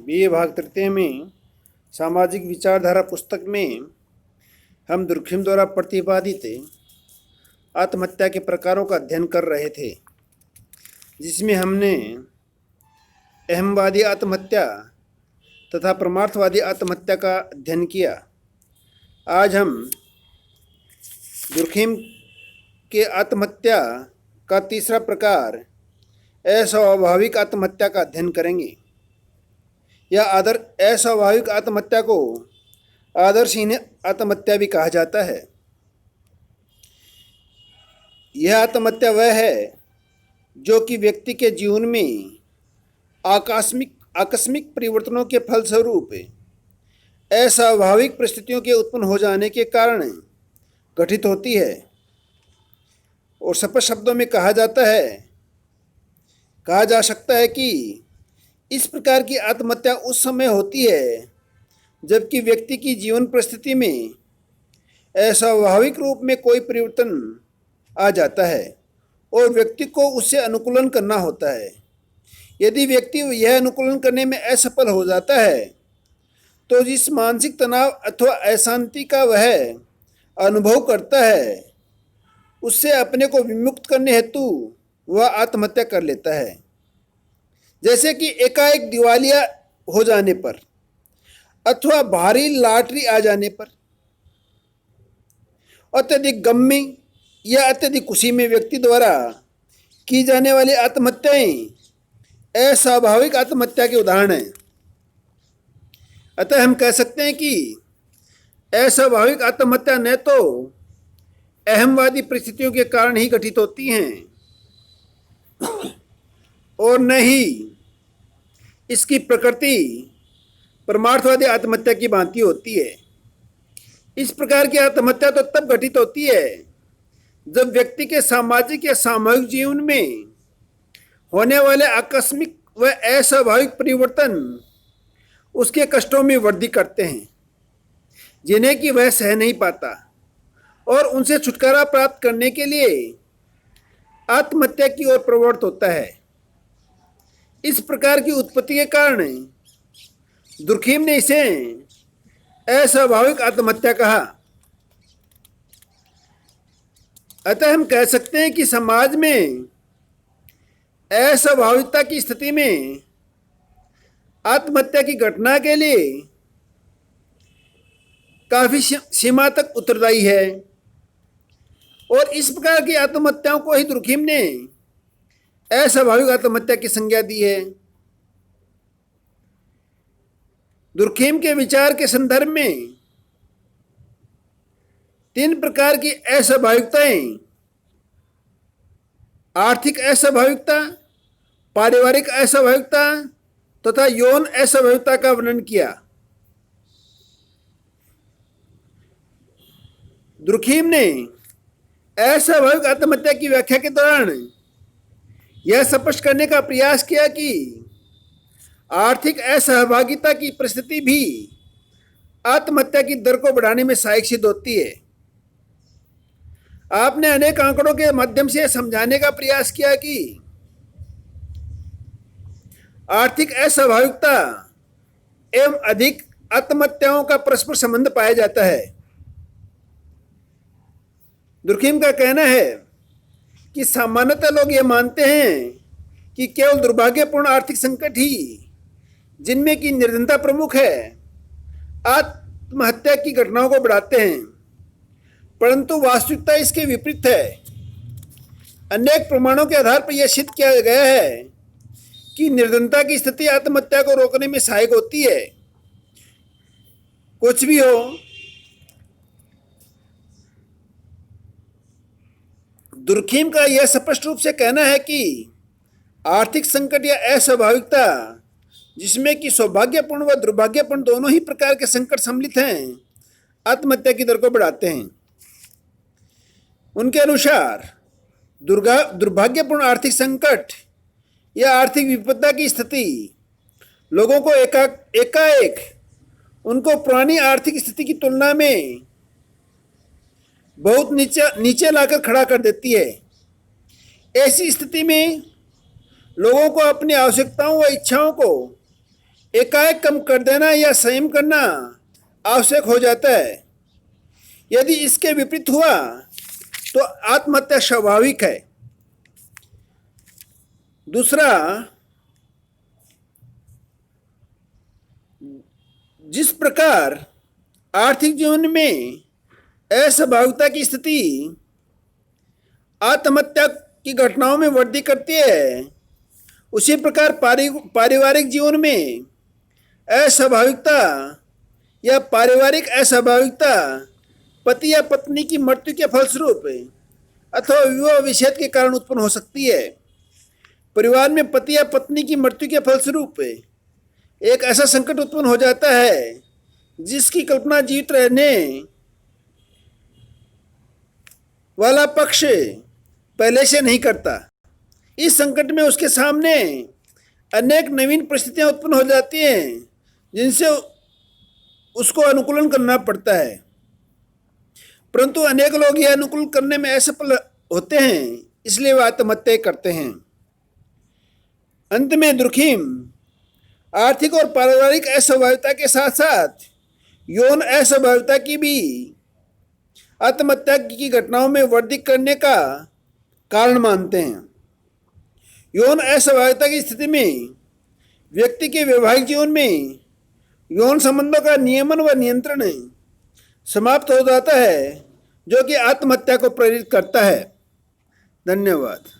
BA भाग तृतीय में सामाजिक विचारधारा पुस्तक में हम दुर्खिम द्वारा प्रतिपादित आत्महत्या के प्रकारों का अध्ययन कर रहे थे, जिसमें हमने अहमवादी आत्महत्या तथा परमार्थवादी आत्महत्या का अध्ययन किया। आज हम दुर्खिम के आत्महत्या का तीसरा प्रकार अस्वाभाविक आत्महत्या का अध्ययन करेंगे। यह अस्वाभाविक आत्महत्या को आदर्शहीन आत्महत्या भी कहा जाता है। यह आत्महत्या वह है जो कि व्यक्ति के जीवन में आकस्मिक परिवर्तनों के फलस्वरूप अस्वाभाविक परिस्थितियों के उत्पन्न हो जाने के कारण घटित होती है। और स्पष्ट शब्दों में कहा जा सकता है कि इस प्रकार की आत्महत्या उस समय होती है जबकि व्यक्ति की जीवन परिस्थिति में अस्वाभाविक रूप में कोई परिवर्तन आ जाता है और व्यक्ति को उससे अनुकूलन करना होता है। यदि व्यक्ति यह अनुकूलन करने में असफल हो जाता है तो जिस मानसिक तनाव अथवा अशांति का वह अनुभव करता है उससे अपने को विमुक्त करने हेतु वह आत्महत्या कर लेता है। जैसे कि एकाएक दिवालिया हो जाने पर अथवा भारी लॉटरी आ जाने पर, अत्यधिक गम में या अत्यधिक खुशी में व्यक्ति द्वारा की जाने वाली आत्महत्याएं अस्वाभाविक आत्महत्या के उदाहरण हैं। अतः हम कह सकते हैं कि अस्वाभाविक आत्महत्या न तो अहमवादी परिस्थितियों के कारण ही घटित होती हैं और न ही इसकी प्रकृति परमार्थवादी आत्महत्या की भांति होती है। इस प्रकार की आत्महत्या तो तब घटित होती है जब व्यक्ति के सामाजिक या सामूहिक जीवन में होने वाले आकस्मिक व अस्वाभाविक परिवर्तन उसके कष्टों में वृद्धि करते हैं, जिन्हें कि वह सह नहीं पाता और उनसे छुटकारा प्राप्त करने के लिए आत्महत्या की ओर प्रवृत्त होता है। इस प्रकार की उत्पत्ति के कारण दुर्खिम ने इसे अस्वाभाविक आत्महत्या कहा। अतः हम कह सकते हैं कि समाज में अस्वाभाविकता की स्थिति में आत्महत्या की घटना के लिए काफी सीमा तक उत्तरदायी है और इस प्रकार की आत्महत्याओं को ही दुर्खिम ने अस्वाभाविक आत्महत्या की संज्ञा दी है। दुर्खिम के विचार के संदर्भ में तीन प्रकार की अस्वाभाविकताएं, आर्थिक अस्वाभाविकता, पारिवारिक अस्वाभाविकता तथा यौन अस्वाभाविकता का वर्णन किया। दुर्खिम ने अस्वाभाविक आत्महत्या की व्याख्या के दौरान यह स्पष्ट करने का प्रयास किया कि आर्थिक असहभागिता की परिस्थिति भी आत्महत्या की दर को बढ़ाने में सहायक सिद्ध होती है। आपने अनेक आंकड़ों के माध्यम से समझाने का प्रयास किया कि आर्थिक असहभागिता एवं अधिक आत्महत्याओं का परस्पर संबंध पाया जाता है। दुर्खिम का कहना है कि सामान्यतः लोग ये मानते हैं कि केवल दुर्भाग्यपूर्ण आर्थिक संकट ही, जिनमें की निर्धनता प्रमुख है, आत्महत्या की घटनाओं को बढ़ाते हैं, परंतु वास्तविकता इसके विपरीत है। अनेक प्रमाणों के आधार पर यह सिद्ध किया गया है कि निर्धनता की स्थिति आत्महत्या को रोकने में सहायक होती है। कुछ भी हो, दुर्खिम का यह स्पष्ट रूप से कहना है कि आर्थिक संकट या अस्वाभाविकता, जिसमें कि सौभाग्यपूर्ण व दुर्भाग्यपूर्ण दोनों ही प्रकार के संकट सम्मिलित हैं, आत्महत्या की दर को बढ़ाते हैं। उनके अनुसार दुर्भाग्यपूर्ण आर्थिक संकट या आर्थिक विपदा की स्थिति लोगों को एकाएक उनको पुरानी आर्थिक स्थिति की तुलना में बहुत नीचे लाकर खड़ा कर देती है। ऐसी स्थिति में लोगों को अपनी आवश्यकताओं व इच्छाओं को एकाएक कम कर देना या संयम करना आवश्यक हो जाता है। यदि इसके विपरीत हुआ तो आत्महत्या स्वाभाविक है। दूसरा, जिस प्रकार आर्थिक जीवन में अस्वाभाविकता की स्थिति आत्महत्या की घटनाओं में वृद्धि करती है, उसी प्रकार पारिवारिक जीवन में अस्वाभाविकता या पारिवारिक अस्वाभाविकता पति या पत्नी की मृत्यु के फलस्वरूप अथवा विवाह विच्छेद के कारण उत्पन्न हो सकती है। परिवार में पति या पत्नी की मृत्यु के फलस्वरूप एक ऐसा संकट उत्पन्न हो जाता है जिसकी कल्पना जीवित रहने वाला पक्ष पहले से नहीं करता। इस संकट में उसके सामने अनेक नवीन परिस्थितियां उत्पन्न हो जाती हैं जिनसे उसको अनुकूलन करना पड़ता है, परंतु अनेक लोग यह अनुकूलन करने में असफल होते हैं, इसलिए वे आत्महत्या करते हैं। अंत में दुर्खिम आर्थिक और पारिवारिक अस्वाभाविकता के साथ साथ यौन अस्वाभाविकता की भी आत्महत्या की घटनाओं में वृद्धि करने का कारण मानते हैं। यौन अस्वाभाविकता की स्थिति में व्यक्ति के वैवाहिक जीवन में यौन संबंधों का नियमन व नियंत्रण समाप्त हो जाता है, जो कि आत्महत्या को प्रेरित करता है। धन्यवाद।